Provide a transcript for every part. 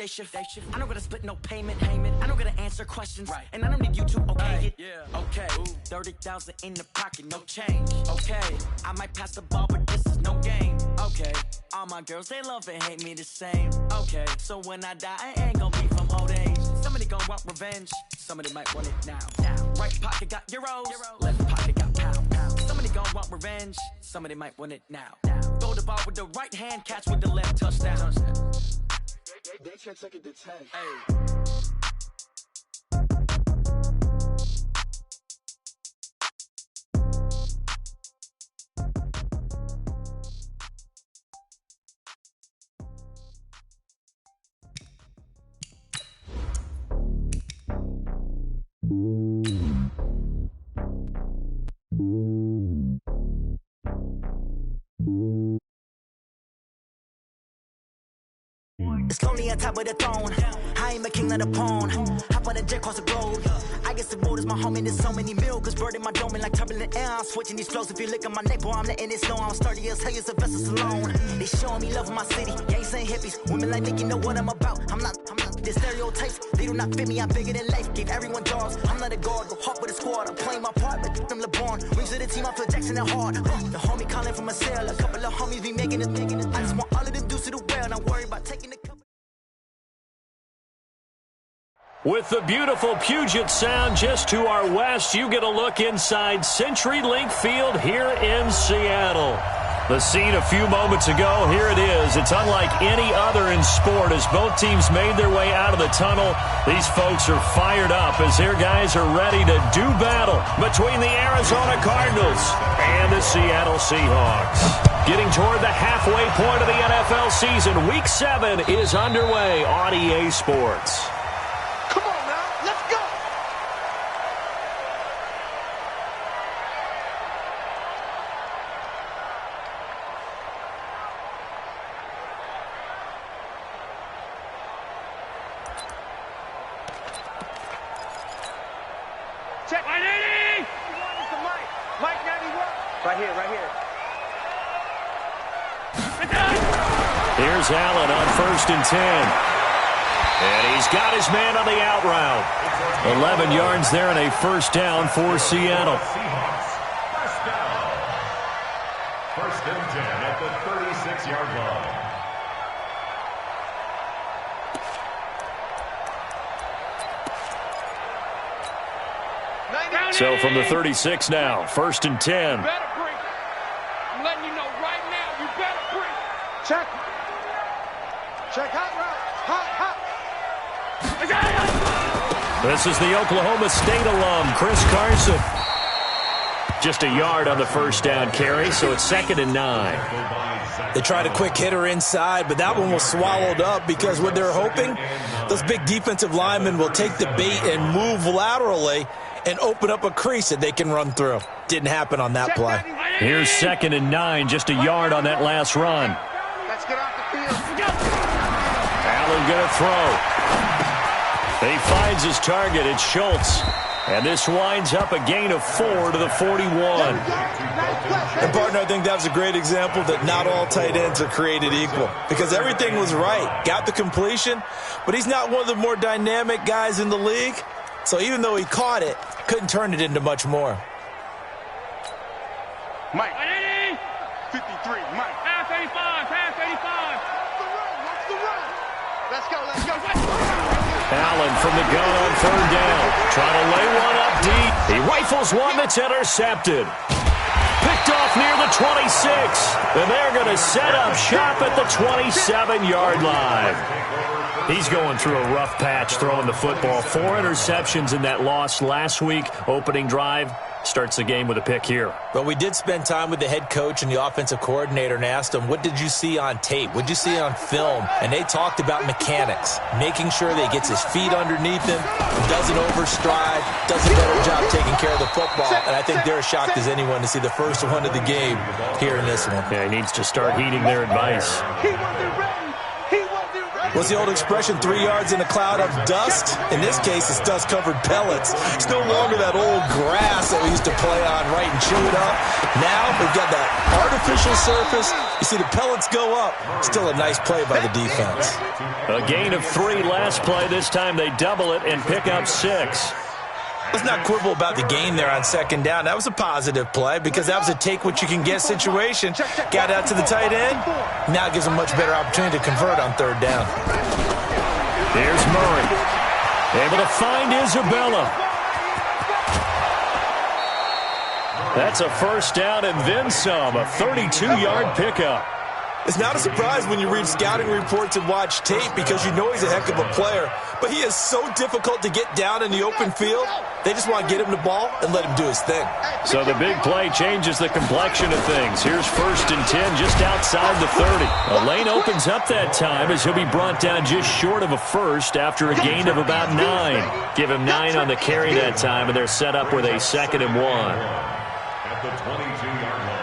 shift. I don't gotta split no payment. I don't gotta answer questions. And I don't need you to okay it. Okay, 30,000 in the pocket, no change. Okay, I might pass the ball, but this is no game. Okay, all my girls, they love and hate me the same. Okay, so when I die, I ain't gonna be from old age. Somebody gon' want revenge. Somebody might want it now. Right pocket got euros. Left pocket got pound. Somebody gon' want revenge. Somebody might want it now. Throw the ball with the right hand, catch with the left, touchdown. They can't take it to 10. Hey. It's lonely on top of the throne. I ain't a king of the pawn. Hop on a jet across the globe. I guess the road is my home and there's so many miracles burning my dome like turbulent air. I'm switching these flows. If you look at my neck, boy, I'm letting it slow. I'm sturdy as hell, it's a vessel alone. They showing me love in my city. Gangs ain't hippies. Women like me, you know what I'm about. I'm not the stereotypes. They do not fit me. I'm bigger than life. Gave everyone jaws. I'm not a guard. Go hard with a squad. I'm playing my part, but them LeBron. Rings to the team. I feel Jackson and hard. The homie calling from a cell. A couple of homies be making it. I just want all of them dudes to the well. Not worry about taking the cup. With the beautiful Puget Sound just to our west, you get a look inside CenturyLink Field here in Seattle. The scene a few moments ago, here it is. It's unlike any other in sport as both teams made their way out of the tunnel. These folks are fired up as their guys are ready to do battle between the Arizona Cardinals and the Seattle Seahawks. Getting toward the halfway point of the NFL season, Week 7 is underway on EA Sports. Check. Right here. Right here. Here's Allen on 1st and 10. And he's got his man on the out route. 11 yards there and a first down for Seattle. First down. 1st and 10 at the 36-yard line. So from the 36 now, 1st and 10. I'm letting you know right now, you better bring. Check. Hot. This is the Oklahoma State alum, Chris Carson. Just a yard on the first down carry, so it's 2nd and 9. They tried a quick hitter inside, but that one was swallowed up because what they're hoping, those big defensive linemen will take the bait and move laterally and open up a crease that they can run through. Didn't happen on that play. Here's 2nd and 9, just a yard on that last run. Let's get off the field. Allen gonna throw. He finds his target. It's Schultz. And this winds up a gain of 4 to the 41. And, partner, I think that was a great example that not all tight ends are created equal. Because everything was right. Got the completion, but he's not one of the more dynamic guys in the league. So even though he caught it, couldn't turn it into much more. Mike. 53, Mike. Pass 85. What's the run? Let's go. Allen from the gun on 3rd down. Trying to lay one up deep. He rifles one that's intercepted. Picked off near the 26. And they're going to set up shop at the 27-yard line. He's going through a rough patch throwing the football. 4 interceptions in that loss last week. Opening drive. Starts the game with a pick here. But we did spend time with the head coach and the offensive coordinator and asked them, what did you see on tape? What did you see on film? And they talked about mechanics, making sure that he gets his feet underneath him, doesn't overstride, does a better job taking care of the football. And I think they're as shocked as anyone to see the first one of the game here in this one. Yeah, he needs to start heeding their advice. He wasn't ready. What's the old expression, 3 yards in a cloud of dust? In this case, it's dust-covered pellets. It's no longer that old grass that we used to play on, right, and chew it up. Now we've got that artificial surface. You see the pellets go up. Still a nice play by the defense. A gain of 3 last play. This time they double it and pick up 6. Let's not quibble about the gain there on second down. That was a positive play because that was a take-what-you-can-get situation. Got out to the tight end. Now it gives them a much better opportunity to convert on third down. Here's Murray. Able to find Isabella. That's a first down and then some. A 32-yard pickup. It's not a surprise when you read scouting reports and watch tape because you know he's a heck of a player. But he is so difficult to get down in the open field. They just want to get him the ball and let him do his thing. So the big play changes the complexion of things. Here's 1st and 10 just outside the 30. A lane opens up that time as he'll be brought down just short of a first after a gain of about 9. Give him 9 on the carry that time, and they're set up with a 2nd and 1. At the 22-yard line.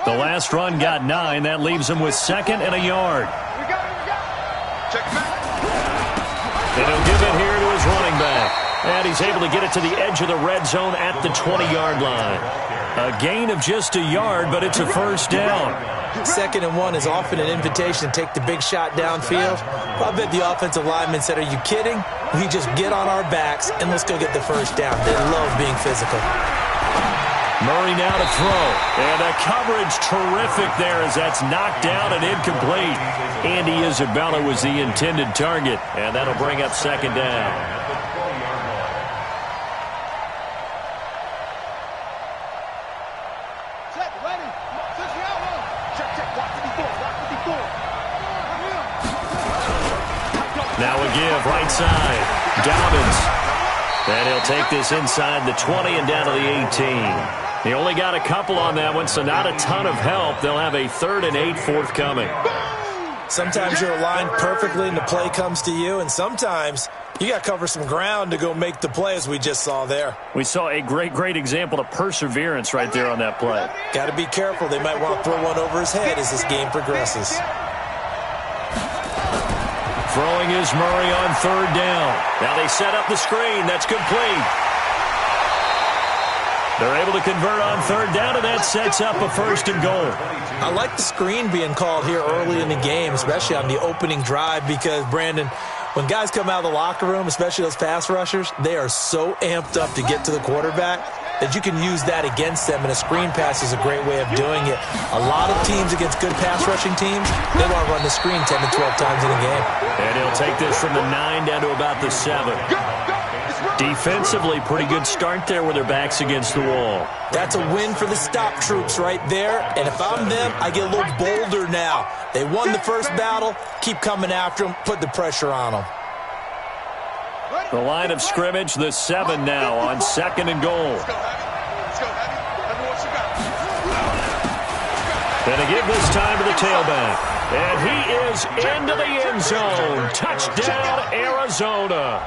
The last run got 9. That leaves him with 2nd and a yard. And he'll give it here to his running back. And he's able to get it to the edge of the red zone at the 20-yard line. A gain of just a yard, but it's a first down. 2nd and 1 is often an invitation to take the big shot downfield. I bet the offensive lineman said, are you kidding? We just get on our backs and let's go get the first down. They love being physical. Murray now to throw. And the coverage terrific there as that's knocked down and incomplete. Andy Isabella was the intended target. And that'll bring up 2nd down. Now a give, right side. Dobbins. And he'll take this inside the 20 and down to the 18. He only got a couple on that one, so not a ton of help. They'll have a 3rd and 8 forthcoming. Sometimes you're aligned perfectly and the play comes to you, and sometimes you got to cover some ground to go make the play, as we just saw there. We saw a great example of perseverance right there on that play. Got to be careful. They might want to throw one over his head as this game progresses. Throwing is Murray on 3rd down. Now they set up the screen. That's complete. They're able to convert on 3rd down, and that sets up a 1st and goal. I like the screen being called here early in the game, especially on the opening drive, because, Brandon, when guys come out of the locker room, especially those pass rushers, they are so amped up to get to the quarterback that you can use that against them, and a screen pass is a great way of doing it. A lot of teams against good pass rushing teams, they want to run the screen 10 to 12 times in a game. And he'll take this from the 9 down to about the 7. Defensively, pretty good start there with their backs against the wall. That's a win for the stop troops right there, and if I'm them, I get a little bolder now. They won the first battle, keep coming after them, put the pressure on them. The line of scrimmage, the 7 now on 2nd and goal. And a give this time to the tailback. And he is into the end zone. Touchdown, Arizona.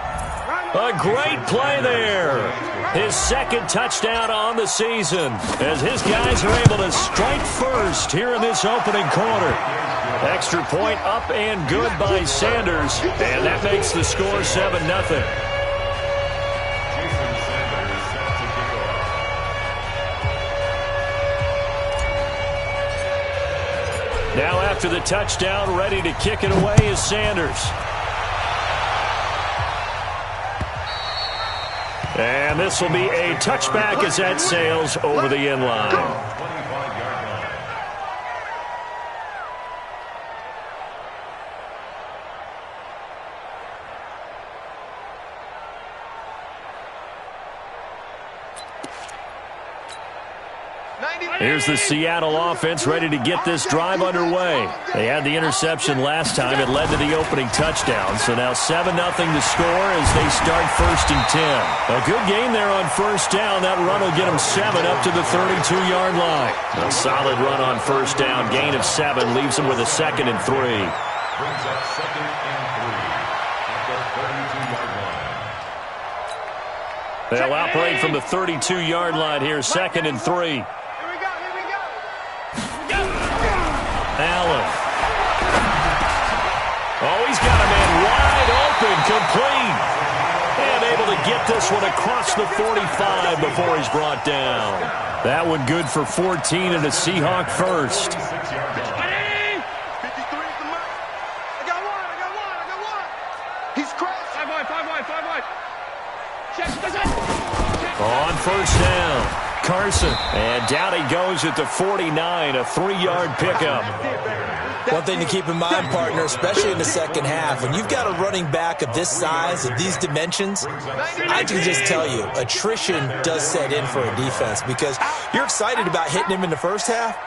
A great play there. His 2nd touchdown on the season as his guys are able to strike first here in this opening quarter. Extra point up and good by Sanders, and that makes the score 7-0. Now after the touchdown, ready to kick it away is Sanders. And this will be a touchback as that sails over the end line. Here's the Seattle offense ready to get this drive underway. They had the interception last time. It led to the opening touchdown. So now 7-0 to score as they start 1st and 10. A good game there on 1st down. That run will get them 7 up to the 32-yard line. A solid run on 1st down. Gain of 7 leaves them with a 2nd and 3. Brings up 2nd and 3 at the 32-yard line. They'll operate from the 32-yard line here, 2nd and 3. Here we go. Allen. Oh, he's got a man wide open, complete. And able to get this one across the 45 before he's brought down. That one good for 14 and a Seahawk first. 53 is the mark. I got one. He's crushed. 5 wide. Check. On first down, Carson. And down he goes at the 49, a 3-yard pickup. One thing to keep in mind, partner, especially in the second half, when you've got a running back of this size, of these dimensions, I can just tell you, attrition does set in for a defense because you're excited about hitting him in the first half.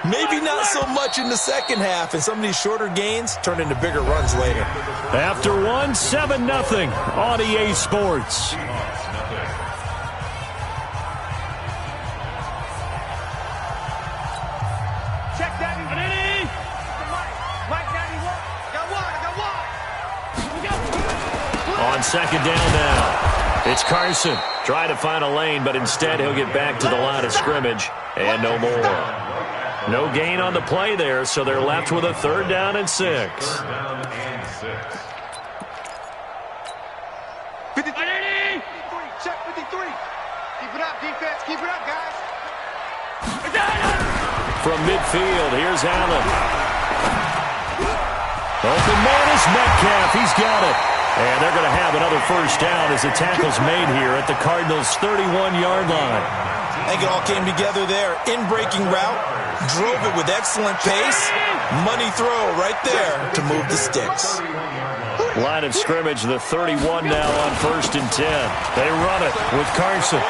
Maybe not so much in the second half, and some of these shorter gains turn into bigger runs later. After 7-0 on EA Sports. Check that. Mike, Daddy, I got one. On second down now, it's Carson. Trying to find a lane, but instead he'll get back to the line of scrimmage, and no more. No gain on the play there, so they're left with a 3rd down and 6. 53. Check 53. Keep it up, defense. Keep it up, guys. From midfield, here's Allen. Open man is Metcalf. He's got it. And they're going to have another first down as the tackle's made here at the Cardinals' 31-yard line. I think it all came together there. In-breaking route, drove it with excellent pace. Money throw right there to move the sticks. Line of scrimmage, the 31 now on 1st and 10. They run it with Carson.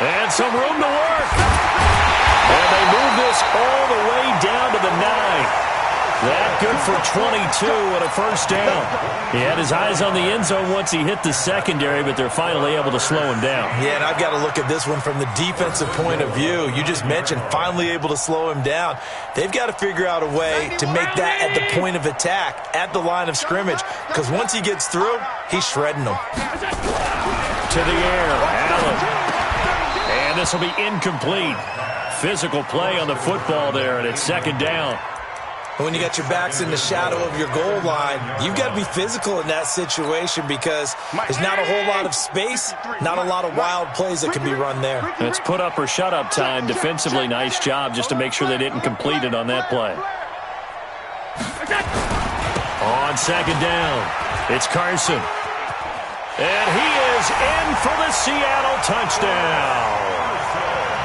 And some room to work. And they move this all the way down to the 9. That good for 22 and a first down. He had his eyes on the end zone once he hit the secondary, but they're finally able to slow him down. Yeah, and I've got to look at this one from the defensive point of view. You just mentioned finally able to slow him down. They've got to figure out a way to make that at the point of attack, at the line of scrimmage, because once he gets through, he's shredding them. To the air, Allen. And this will be incomplete. Physical play on the football there, and it's 2nd down. When you got your backs in the shadow of your goal line, you've got to be physical in that situation because there's not a whole lot of space, not a lot of wild plays that can be run there. It's put up or shut up time. Defensively, nice job just to make sure they didn't complete it on that play. On 2nd down, it's Carson. And he is in for the Seattle touchdown.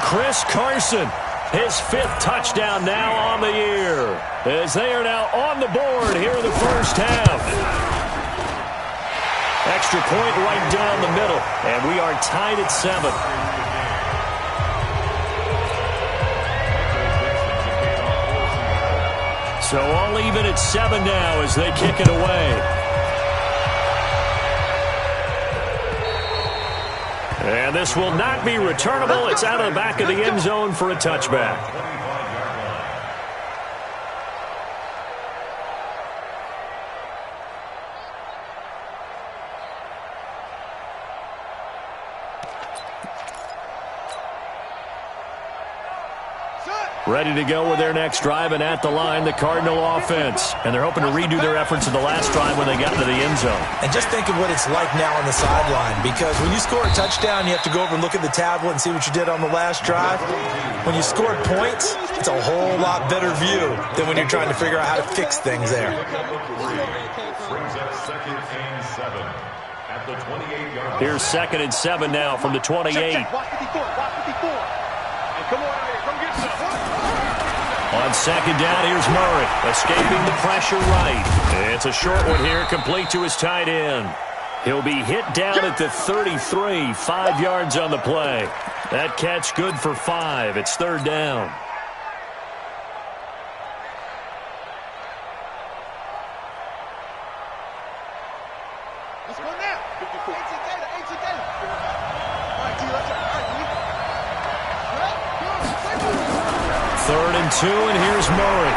Chris Carson. His 5th touchdown now on the year, as they are now on the board here in the first half. Extra point right down the middle, and we are tied at 7. So all even at 7 now as they kick it away. And this will not be returnable. It's out of the back of the end zone for a touchback. Ready to go with their next drive, and at the line, the Cardinal offense. And they're hoping to redo their efforts in the last drive when they got into the end zone. And just think of what it's like now on the sideline, because when you score a touchdown, you have to go over and look at the tablet and see what you did on the last drive. When you scored points, it's a whole lot better view than when you're trying to figure out how to fix things there. Brings up 2nd and 7 at the 28-yard line. Here's 2nd and 7 now from the 28. Watch 54. And come on out here. Come get some. On 2nd down, here's Murray, escaping the pressure right. It's a short one here, complete to his tight end. He'll be hit down at the 33, 5 yards on the play. That catch good for 5. It's 3rd down. Let's go now. 54. 3rd and 2, and here's Murray.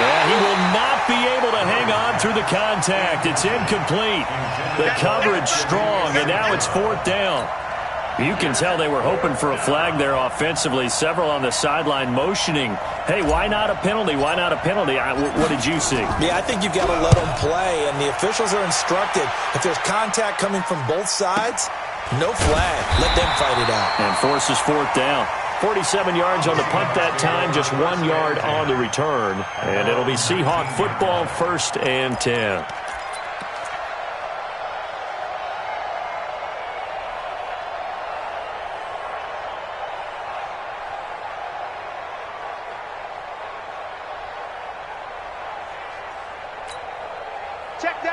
And he will not be able to hang on through the contact. It's incomplete. The coverage strong, and now it's 4th down. You can tell they were hoping for a flag there offensively. Several on the sideline motioning, hey, why not a penalty? Why not a penalty? What did you see? Yeah, I think you've got to let them play, and the officials are instructed. If there's contact coming from both sides, no flag. Let them fight it out. And forces fourth down. 47 yards on the punt that time, just 1 yard on the return. And it'll be Seahawk football, 1st and 10.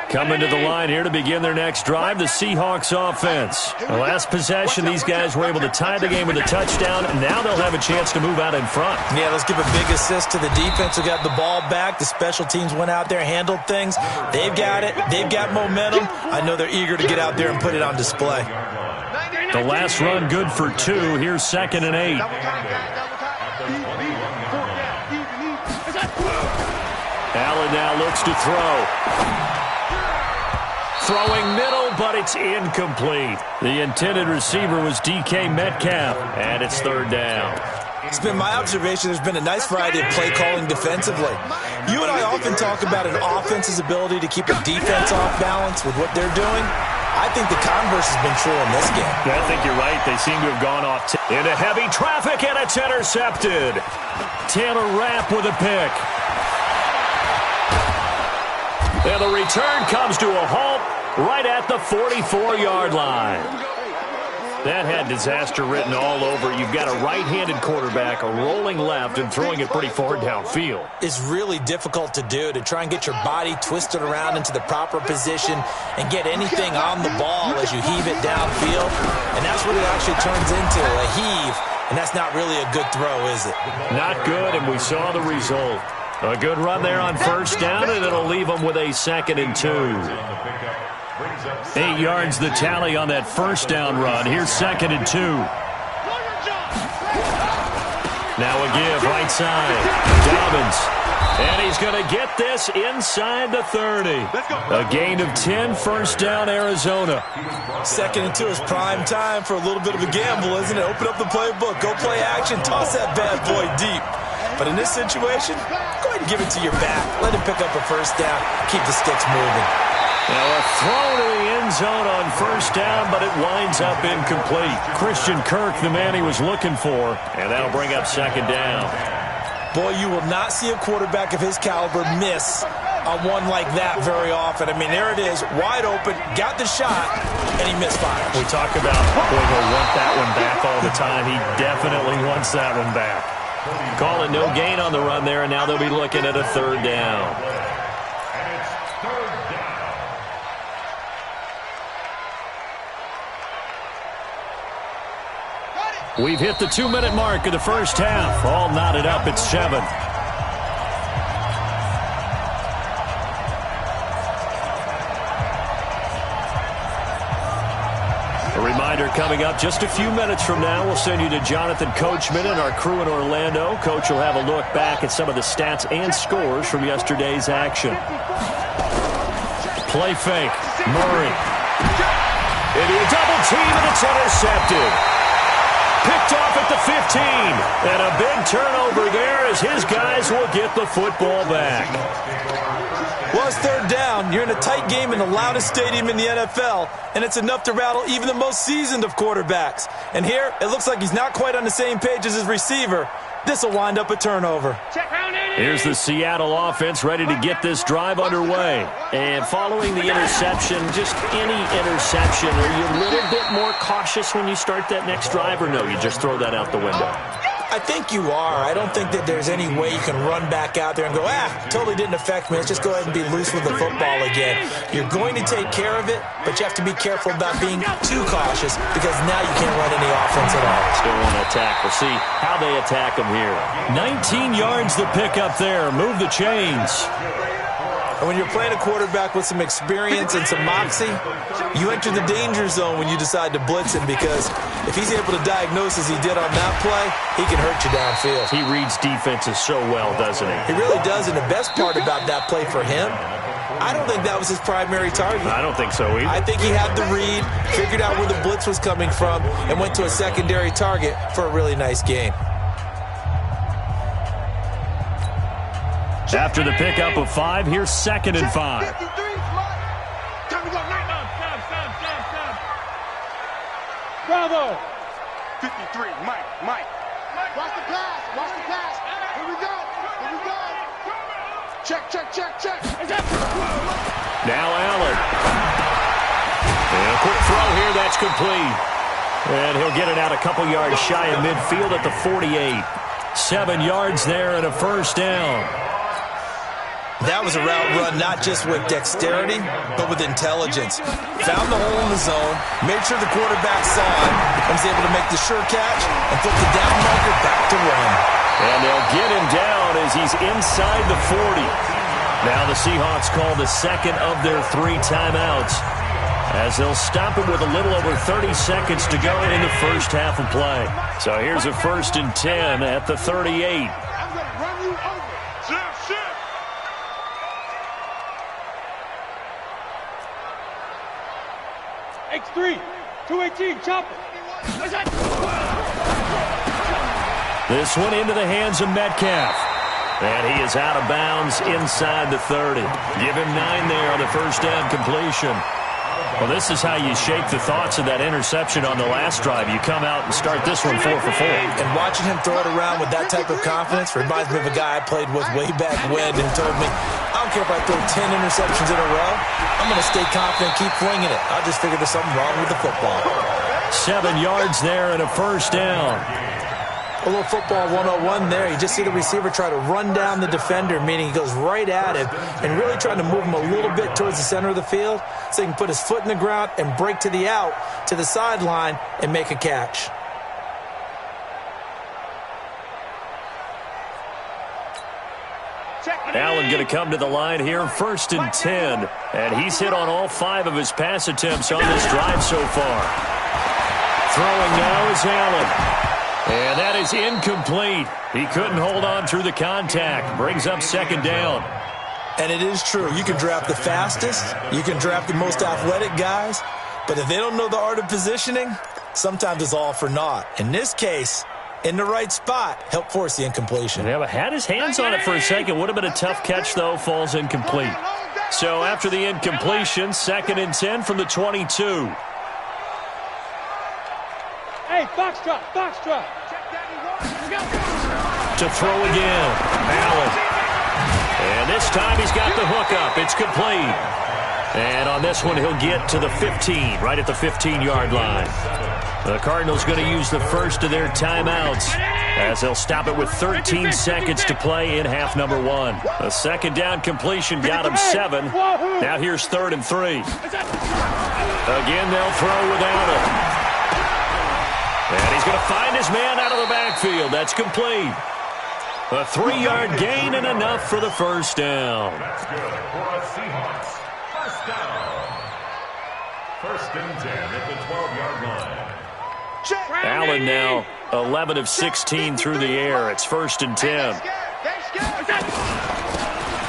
Coming to the line here to begin their next drive, the Seahawks offense. The last possession, these guys were able to tie the game with a touchdown, and now they'll have a chance to move out in front. Yeah, let's give a big assist to the defense who got the ball back. The special teams went out there, handled things. They've got it. They've got momentum. I know they're eager to get out there and put it on display. The last run good for 2. Here's 2nd and 8. Allen now looks to throw. Throwing middle, but it's incomplete. The intended receiver was DK Metcalf, and it's 3rd down. It's been my observation there's been a nice variety of play calling defensively. You and I often talk about an offense's ability to keep a defense off balance with what they're doing. I think the converse has been true in this game. I think you're right. They seem to have gone off into heavy traffic, and it's intercepted. Taylor Rapp with a pick. And the return comes to a halt right at the 44-yard line. That had disaster written all over. You've got a right-handed quarterback, a rolling left, and throwing it pretty far downfield. It's really difficult to do, to try and get your body twisted around into the proper position and get anything on the ball as you heave it downfield. And that's what it actually turns into, a heave. And that's not really a good throw, is it? Not good, and we saw the result. A good run there on 1st down, and it'll leave them with a 2nd and 2. 8 yards the tally on that 1st down run. Here's 2nd and 2. Now a give right side. Dobbins. And he's going to get this inside the 30. A gain of 10, 1st down, Arizona. 2nd and 2 is prime time for a little bit of a gamble, isn't it? Open up the playbook. Go play action. Toss that bad boy deep. But in this situation, go ahead and give it to your back. Let him pick up a 1st down. Keep the sticks moving. Now a throw to the end zone on 1st down, but it winds up incomplete. Christian Kirk, the man he was looking for, and that'll bring up 2nd down. Boy, you will not see a quarterback of his caliber miss on one like that very often. I mean, there it is, wide open, got the shot, and he misfires. We talk about, boy, he'll want that one back all the time. He definitely wants that one back. Call it no gain on the run there, and now they'll be looking at a 3rd down. And it's 3rd down. We've hit the 2-minute mark of the 1st half. All knotted up at 7. Reminder coming up just a few minutes from now. We'll send you to Jonathan Coachman and our crew in Orlando. Coach will have a look back at some of the stats and scores from yesterday's action. Play fake. Murray. Into a double team, and it's intercepted. Picked off at the 15. And a big turnover there as his guys will get the football back. Well, it's 3rd down. You're in a tight game in the loudest stadium in the NFL, and it's enough to rattle even the most seasoned of quarterbacks. And here, it looks like he's not quite on the same page as his receiver. This will wind up a turnover. Here's the Seattle offense ready to get this drive underway. And following the interception, just any interception, are you a little bit more cautious when you start that next drive, or no, you just throw that out the window? I think you are. I don't think that there's any way you can run back out there and go, totally didn't affect me. Let's just go ahead and be loose with the football again. You're going to take care of it, but you have to be careful about being too cautious because now you can't run any offense at all. Still want to attack. We'll see how they attack them here. 19 yards the pickup there. Move the chains. And when you're playing a quarterback with some experience and some moxie, you enter the danger zone when you decide to blitz him because if he's able to diagnose as he did on that play, he can hurt you downfield. He reads defenses so well, doesn't he? He really does, and the best part about that play for him, I don't think that was his primary target. I don't think so either. I think he had the read, figured out where the blitz was coming from, and went to a secondary target for a really nice gain. After the pickup of 5, here's 2nd and 5. 53, time to go. Stop. Bravo. 53, Mike. Watch the pass. Here we go. Check. Now Allen. And a quick throw here, that's complete. And he'll get it out a couple yards shy of midfield at the 48. 7 yards there and a first down. That was a route run not just with dexterity, but with intelligence. Found the hole in the zone, made sure the quarterback saw it, and was able to make the sure catch and put the down marker back to run. And they'll get him down as he's inside the 40. Now the Seahawks call the second of their 3 timeouts, as they'll stop it with a little over 30 seconds to go in the first half of play. So here's a 1st and 10 at the 38. I'm going to run you over. Shift. X3, 218, chop it. This one into the hands of Metcalf. And he is out of bounds inside the 30. Give him 9 there on the first down completion. Well, this is how you shake the thoughts of that interception on the last drive. You come out and start this one 4 for 4. And watching him throw it around with that type of confidence reminds me of a guy I played with way back when and told me, I don't care if I throw 10 interceptions in a row. I'm going to stay confident, keep flinging it. I just figured there's something wrong with the football. 7 yards there and a first down. A little football 101 there. You just see the receiver try to run down the defender, meaning he goes right at him and really trying to move him a little bit towards the center of the field so he can put his foot in the ground and break to the out, to the sideline, and make a catch. Allen going to come to the line here, 1st and 10. And he's hit on all 5 of his pass attempts on this drive so far. Throwing now is Allen. And that is incomplete. He couldn't hold on through the contact. Brings up 2nd down. And it is true. You can draft the fastest. You can draft the most athletic guys. But if they don't know the art of positioning, sometimes it's all for naught. In this case, in the right spot, help force the incompletion. Yeah, but had his hands on it for a second. Would have been a tough catch, though. Falls incomplete. So after the incompletion, 2nd and 10 from the 22. Hey, box drop. To throw again, Allen. And this time he's got the hook up. It's complete. And on this one, he'll get to the 15, right at the 15-yard line. The Cardinals going to use the first of their timeouts, as they'll stop it with 13 seconds to play in half number 1. A 2nd down completion got him 7. Now here's 3rd and 3. Again, they'll throw without it. And he's going to find his man out of the backfield. That's complete. A 3-yard gain and enough for the first down. That's good for the Seahawks. First down. 1st and 10 at the 12-yard line. Allen now 11 of 16 through the air. It's 1st and 10.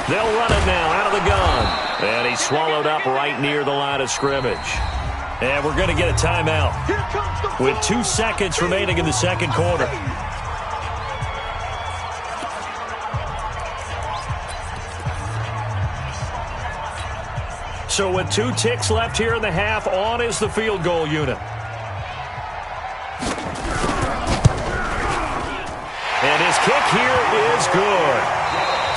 They'll run it now out of the gun. And he's swallowed up right near the line of scrimmage. And we're going to get a timeout with 2 seconds remaining in the 2nd quarter. So with 2 ticks left here in the half, on is the field goal unit. And his kick here is good.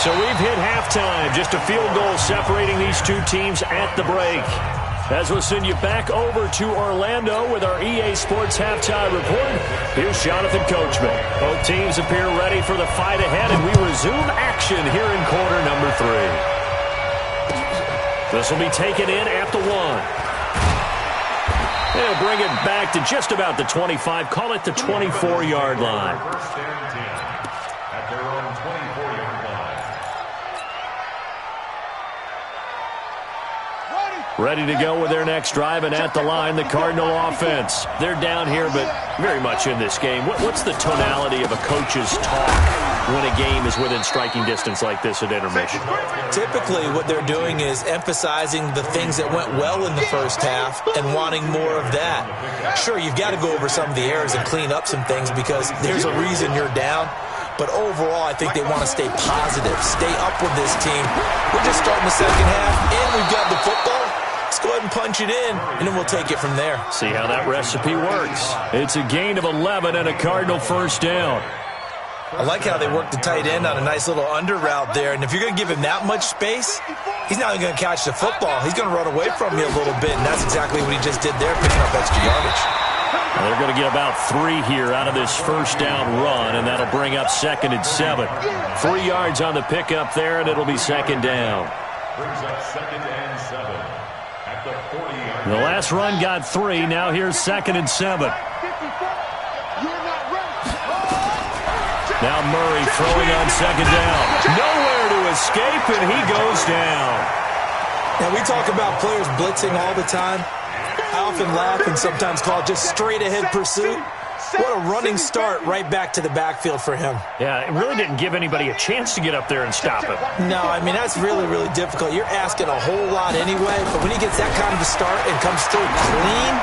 So we've hit halftime. Just a field goal separating these 2 teams at the break. As we'll send you back over to Orlando with our EA Sports Halftime Report, here's Jonathan Coachman. Both teams appear ready for the fight ahead, and we resume action here in quarter number 3. This will be taken in at the 1. They'll bring it back to just about the 25, call it the 24-yard line. First and 10 at their own 24-yard line. Ready to go with their next drive, and at the line, the Cardinal offense. They're down here, but very much in this game. What's the tonality of a coach's talk when a game is within striking distance like this at intermission? Typically, what they're doing is emphasizing the things that went well in the first half and wanting more of that. Sure, you've got to go over some of the errors and clean up some things because there's a reason you're down. But overall, I think they want to stay positive, stay up with this team. We're just starting the second half, and we've got the football. Let's go ahead and punch it in, and then we'll take it from there. See how that recipe works. It's a gain of 11 and a Cardinal first down. I like how they work the tight end on a nice little under route there. And if you're going to give him that much space, he's not going to catch the football. He's going to run away from you a little bit, and that's exactly what he just did there, picking up extra yardage. Well, they're going to get about 3 here out of this first down run, and that'll bring up 2nd and 7. 3 yards on the pickup there, and it'll be 2nd down. Brings up 2nd and 7 at the 40-yard line. The last run got 3. Now here's 2nd and 7. Now Murray throwing on 2nd down. Nowhere to escape, and he goes down. Now, we talk about players blitzing all the time. I often laugh and sometimes call it just straight-ahead pursuit. What a running start right back to the backfield for him. Yeah, it really didn't give anybody a chance to get up there and stop him. No, I mean, that's really, really difficult. You're asking a whole lot anyway, but when he gets that kind of a start and comes through clean,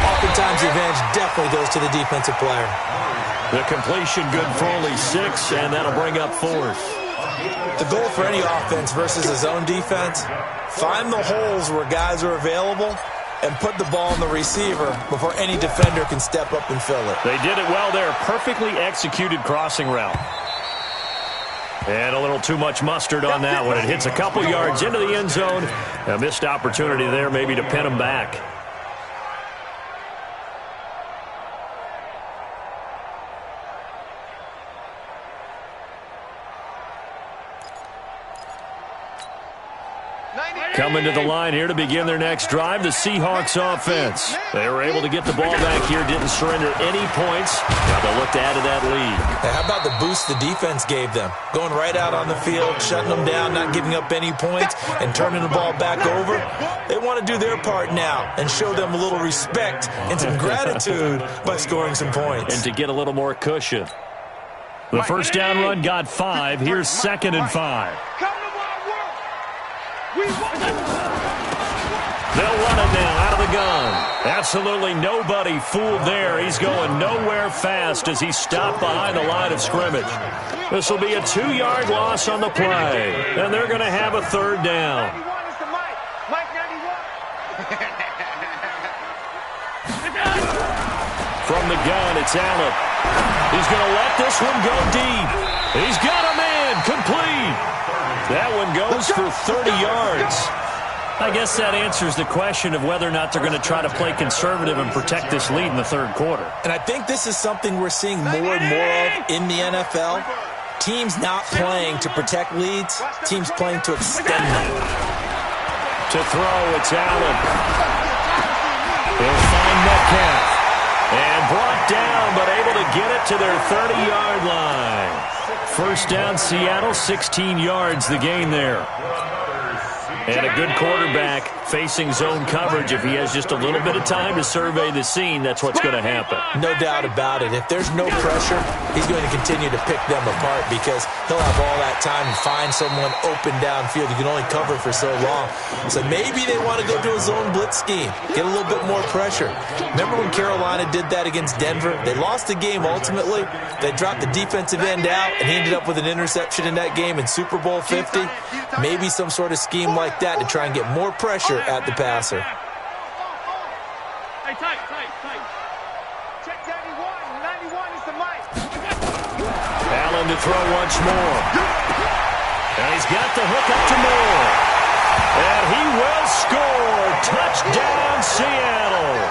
oftentimes the advantage definitely goes to the defensive player. The completion good for only 6, and that'll bring up 4th. The goal for any offense versus a zone defense, find the holes where guys are available and put the ball in the receiver before any defender can step up and fill it. They did it well there. Perfectly executed crossing route. And a little too much mustard on that one. It hits a couple yards into the end zone. A missed opportunity there maybe to pin them back. Coming to the line here to begin their next drive, the Seahawks offense. They were able to get the ball back here, didn't surrender any points. Now they'll look to add to that lead. Hey, how about the boost the defense gave them? Going right out on the field, shutting them down, not giving up any points, and turning the ball back over. They want to do their part now and show them a little respect and some gratitude by scoring some points. And to get a little more cushion. The first down run got 5. Here's 2nd and 5. They'll run it now out of the gun. Absolutely nobody fooled there. He's going nowhere fast as he stopped behind the line of scrimmage. This will be a 2-yard loss on the play, and they're going to have a 3rd down. From the gun, it's Allen. He's going to let this one go deep. He's got a man complete. That one goes for 30 yards. I guess that answers the question of whether or not they're going to try to play conservative and protect this lead in the 3rd quarter. And I think this is something we're seeing more and more of in the NFL. Teams not playing to protect leads, teams playing to extend them. To throw, it's Allen. He'll find Metcalf. And brought down, but able to get it to their 30-yard line. First down, Seattle, 16 yards the gain there. And a good quarterback facing zone coverage. If he has just a little bit of time to survey the scene, that's what's going to happen. No doubt about it. If there's no pressure, he's going to continue to pick them apart because he'll have all that time to find someone open downfield. You can only cover for so long. So maybe they want to go to a zone blitz scheme, get a little bit more pressure. Remember when Carolina did that against Denver? They lost the game ultimately. They dropped the defensive end out, and he ended up with an interception in that game in Super Bowl 50. Maybe some sort of scheme like that to try and get more pressure at the passer. Hey, tight. Check 91 is the mic. Allen to throw once more. And he's got the hook up to Moore. And he will score. Touchdown, Seattle.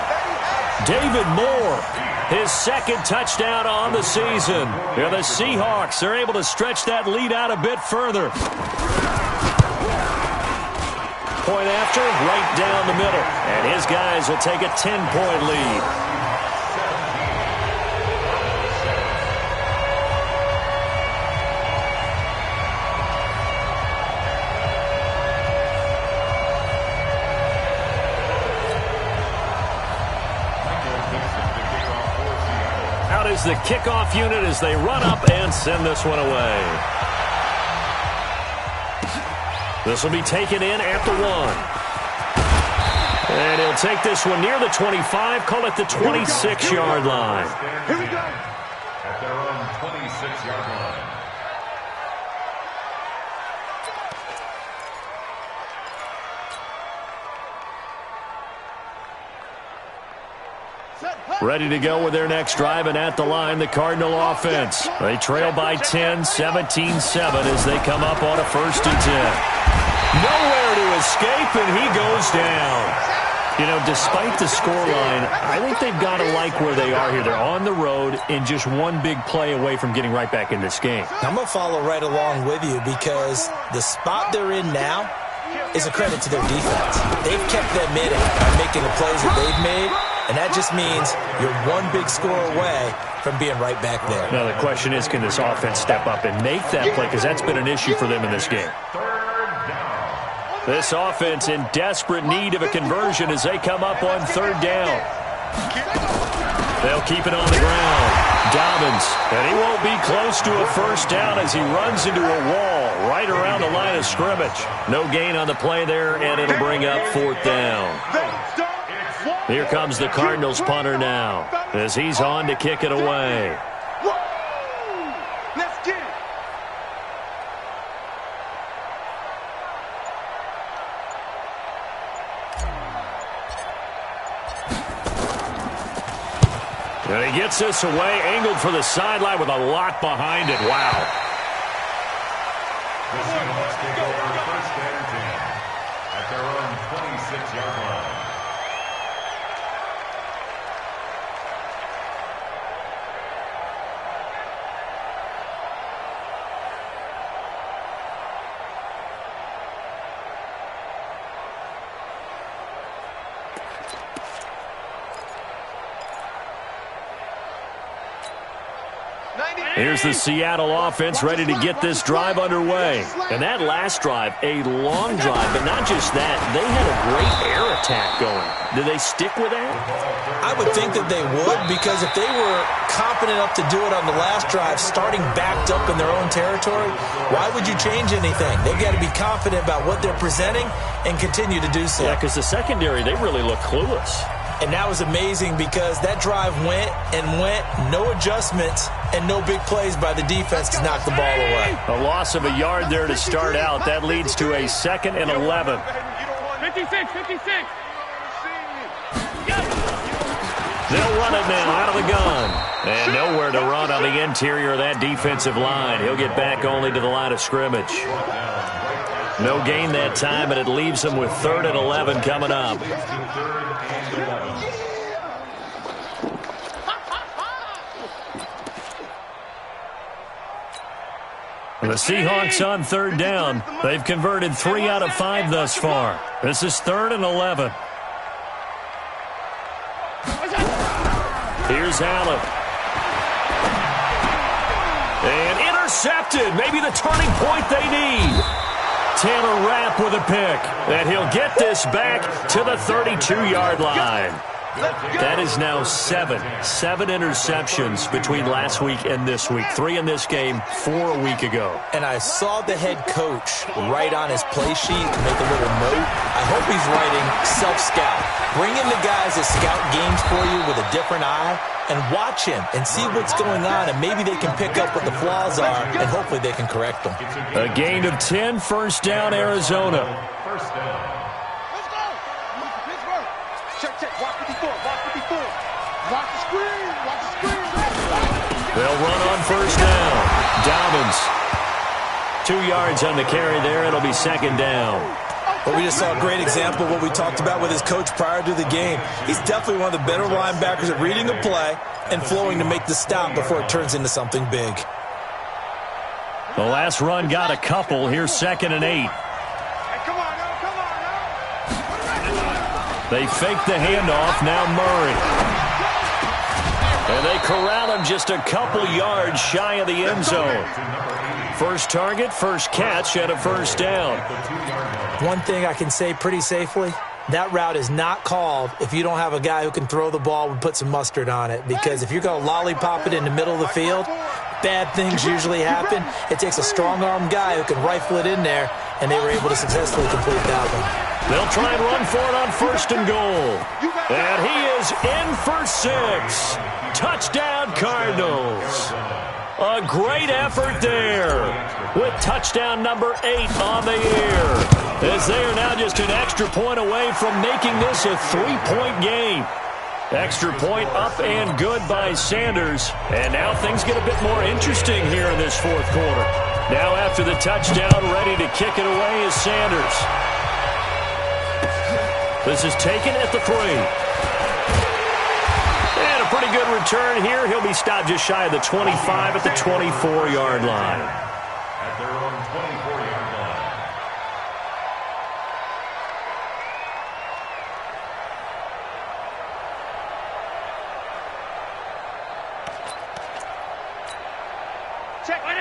David Moore, his 2nd touchdown on the season. And the Seahawks are able to stretch that lead out a bit further. Point after, right down the middle. And his guys will take a 10-point lead. is the kickoff unit as they run up and send this one away. This will be taken in at the 1. And he'll take this one near the 25, call it the 26-yard line. Here we go. At their own 26-yard line. Ready to go with their next drive, and at the line, the Cardinal offense. They trail by 10, 17-7 as they come up on a 1st and 10. Nowhere to escape, and he goes down. You know, despite the scoreline, I think they've got to like where they are here. They're on the road and just one big play away from getting right back in this game. I'm going to follow right along with you because the spot they're in now is a credit to their defense. They've kept them in it by making the plays that they've made, and that just means you're one big score away from being right back there. Now, the question is, can this offense step up and make that play? Because that's been an issue for them in this game. This offense in desperate need of a conversion as they come up on 3rd down. They'll keep it on the ground. Dobbins, and he won't be close to a 1st down as he runs into a wall right around the line of scrimmage. No gain on the play there, and it'll bring up 4th down. Here comes the Cardinals punter now as he's on to kick it away. Let's get it. And he gets this away, angled for the sideline with a lot behind it. Wow. The Seahawks take over 1st and 10 at their own 26-yard line. Here's the Seattle offense ready to get this drive underway. And that last drive, a long drive, but not just that. They had a great air attack going. Did they stick with that? I would think that they would, because if they were confident enough to do it on the last drive, starting backed up in their own territory, why would you change anything? They've got to be confident about what they're presenting and continue to do so. Yeah, because the secondary, they really look clueless. And that was amazing because that drive went and went, no adjustments, and no big plays by the defense to knock the ball away. A loss of a yard there to start out. That leads to a 2nd and 11. 56, 56. They'll run it now out of the gun. And nowhere to run on the interior of that defensive line. He'll get back only to the line of scrimmage. No gain that time, and it leaves them with 3rd and 11 coming up. The Seahawks on 3rd down. They've converted 3 out of 5 thus far. This is 3rd and 11. Here's Allen. And intercepted. Maybe the turning point they need. Taylor Rapp with a pick. And he'll get this back to the 32-yard line. That is now 7 interceptions between last week and this week. 3 in this game, 4 a week ago. And I saw the head coach write on his play sheet to make a little note. I hope he's writing self-scout. Bring in the guys that scout games for you with a different eye and watch him and see what's going on, and maybe they can pick up what the flaws are, and hopefully they can correct them. A gain of 10, 1st down, Arizona. 1st down. Let's go. Pittsburgh. Check, check. Watch 54. Watch 54. Watch the screen. Watch the screen. They'll run on 1st down. Dobbins. 2 yards on the carry there. It'll be 2nd down. But we just saw a great example of what we talked about with his coach prior to the game. He's definitely one of the better linebackers at reading a play and flowing to make the stop before it turns into something big. The last run got a couple. Here's 2nd and 8. Hey, come on now. Come on now. They fake the handoff. Now Murray. And they corral him just a couple yards shy of the end zone. First target, first catch, and a 1st down. One thing I can say pretty safely, that route is not called if you don't have a guy who can throw the ball and put some mustard on it. Because if you're going to lollipop it in the middle of the field, bad things usually happen. It takes a strong-arm guy who can rifle it in there, and they were able to successfully complete that one. They'll try and run for it on 1st and goal. And he is in for 6. Touchdown, Cardinals. A great effort there with touchdown number 8 on the year, as they are now just an extra point away from making this a 3-point game. Extra point up and good by Sanders. And now things get a bit more interesting here in this 4th quarter. Now after the touchdown, ready to kick it away is Sanders. This is taken at the 3. And a pretty good return here. He'll be stopped just shy of the 25 at the 24-yard line. At their own 24-yard line.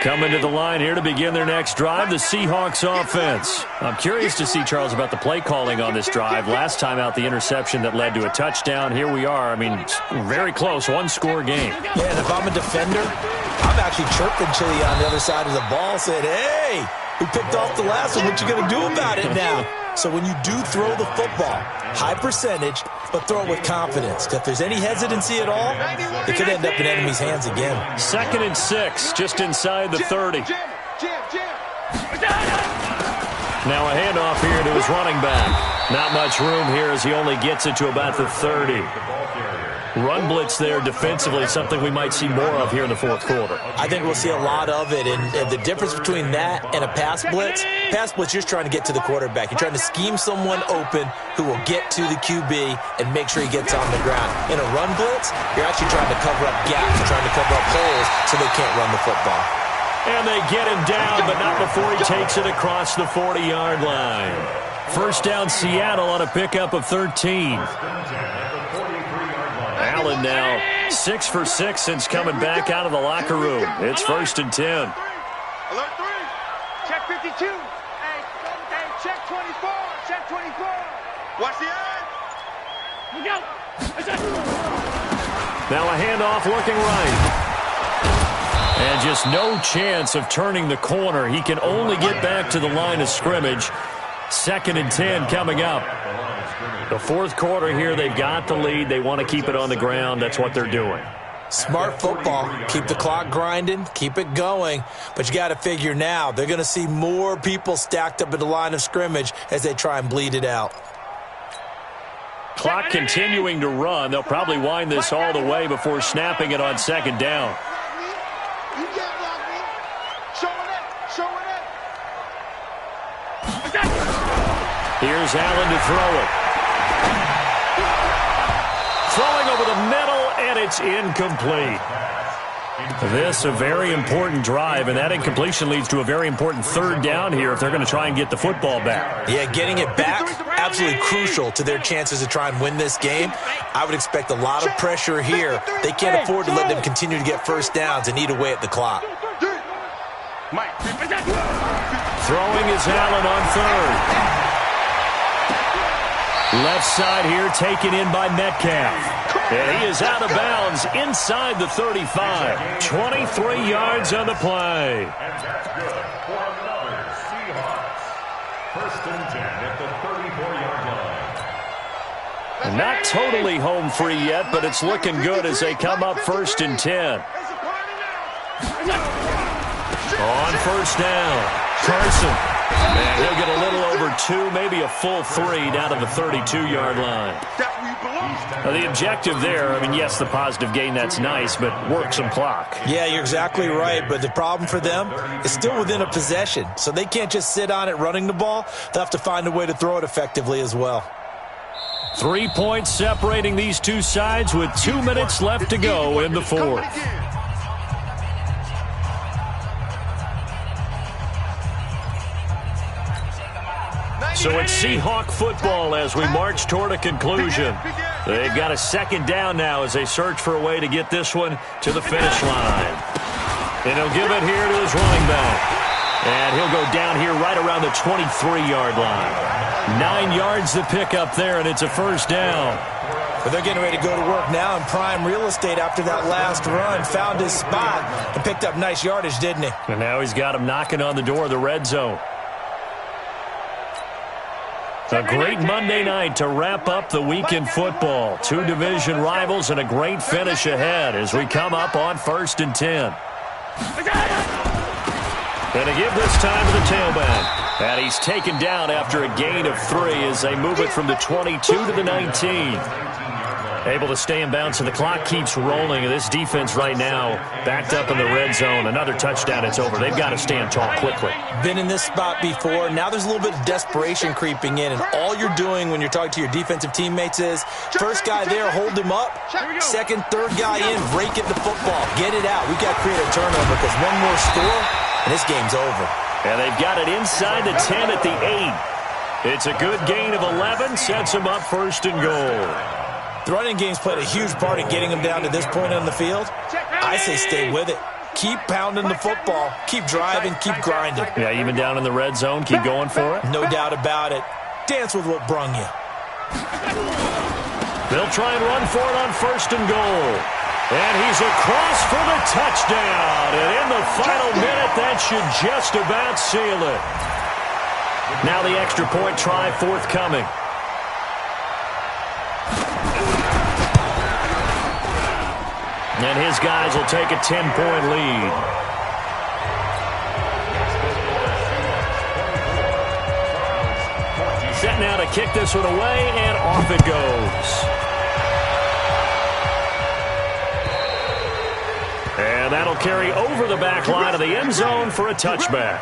Coming to the line here to begin their next drive, the Seahawks offense. I'm curious to see, Charles, about the play calling on this drive. Last time out, the interception that led to a touchdown. Here we are. I mean, very close, one-score game. Yeah, and if I'm a defender, I'm actually chirping Chili on the other side of the ball, saying, hey, we picked off the last one. What you going to do about it now? So when you do throw the football, high percentage, but throw it with confidence. If there's any hesitancy at all, it could end up in enemy's hands again. 2nd and 6, just inside the 30. Now a handoff here to his running back. Not much room here as he only gets it to about the 30. Run blitz there defensively, something we might see more of here in the 4th quarter. I think we'll see a lot of it, and the difference between that and a pass blitz, you're just trying to get to the quarterback. You're trying to scheme someone open who will get to the QB and make sure he gets on the ground. In a run blitz, you're actually trying to cover up gaps, you're trying to cover up holes so they can't run the football. And they get him down, but not before he takes it across the 40-yard line. First down, Seattle on a pickup of 13. Allen now 6 for 6 since coming back out of the locker room. It's 1st and 10. Alert 3. Check 52. Hey, check 24. Check 24. Watch the eye. Go. Now a handoff looking right. And just no chance of turning the corner. He can only get back to the line of scrimmage. 2nd and 10 coming up. The 4th quarter here, they've got the lead. They want to keep it on the ground. That's what they're doing. Smart football. Keep the clock grinding. Keep it going. But you got to figure now, they're going to see more people stacked up at the line of scrimmage as they try and bleed it out. Clock continuing to run. They'll probably wind this all the way before snapping it on 2nd down. Here's Allen to throw it. Throwing over the middle, and it's incomplete. This a very important drive, and that incompletion leads to a very important 3rd down here if they're going to try and get the football back. Yeah, getting it back, absolutely crucial to their chances to try and win this game. I would expect a lot of pressure here. They can't afford to let them continue to get first downs and eat away at the clock. Throwing is Allen on 3rd. Left side here taken in by Metcalf. And he is out of bounds inside the 35. 23 yards on the play. And that's good for another Seahawks. 1st and 10 at the 34-yard line. Not totally home free yet, but it's looking good as they come up 1st and 10. On 1st down, Carson. And he'll get a little over 2, maybe a full 3 down to the 32-yard line. The objective there, I mean, yes, the positive gain, that's nice, but work some clock. Yeah, you're exactly right, but the problem for them is still within a possession, so they can't just sit on it running the ball. They'll have to find a way to throw it effectively as well. 3 points separating these two sides with 2 minutes left to go in the 4th. So it's Seahawk football as we march toward a conclusion. They've got a 2nd down now as they search for a way to get this one to the finish line. And he'll give it here to his running back. And he'll go down here right around the 23-yard line. 9 yards to pick up there, and it's a first down. But they're getting ready to go to work now in prime real estate after that last run. Found his spot and picked up nice yardage, didn't he? And now he's got him knocking on the door of the red zone. A great Monday night to wrap up the week in football. 2 division rivals and a great finish ahead as we come up on 1st and 10. And to give this time to the tailback. And he's taken down after a gain of 3 as they move it from the 22 to the 19. Able to stay in bounds, and the clock keeps rolling. And this defense right now backed up in the red zone. Another touchdown, it's over. They've got to stand tall quickly. Been in this spot before. Now there's a little bit of desperation creeping in. And all you're doing when you're talking to your defensive teammates is, first guy there, hold him up. Second, third guy in, break it the football. Get it out. We've got to create a turnover because one more score, and this game's over. And they've got it inside the 10 at the 8. It's a good gain of 11. Sets them up 1st and goal. The running game's played a huge part in getting them down to this point on the field. I say stay with it. Keep pounding the football. Keep driving. Keep grinding. Yeah, even down in the red zone, keep going for it. No doubt about it. Dance with what brung you. They'll try and run for it on 1st and goal. And he's across for the touchdown. And in the final minute, that should just about seal it. Now the extra point try forthcoming. And his guys will take a 10-point lead. Set now to kick this one away, and off it goes. And that'll carry over the back line of the end zone for a touchback.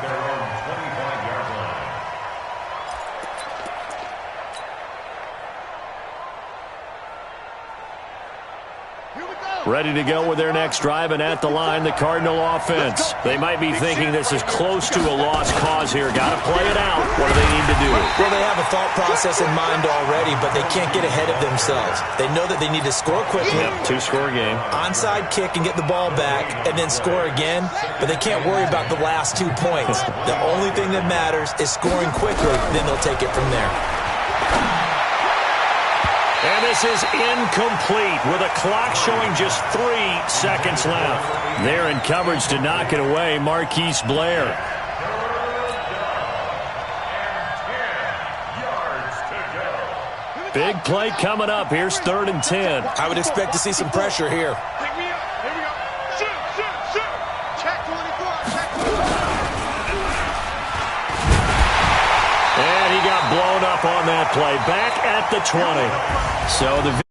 Ready to go with their next drive, and at the line, the Cardinal offense. They might be thinking this is close to a lost cause here. Got to play it out. What do they need to do? Well, they have a thought process in mind already, but they can't get ahead of themselves. They know that they need to score quickly. Yep, 2-score game. Onside kick and get the ball back, and then score again. But they can't worry about the last 2 points. The only thing that matters is scoring quickly. Then they'll take it from there. And this is incomplete with a clock showing just 3 seconds left. They're in coverage to knock it away, Marquise Blair. Big play coming up. Here's 3rd and 10. I would expect to see some pressure here. Pick me up. Here we go. Shoot. Check 24. Check 24. And he got blown up on that play. Back at the 20. So the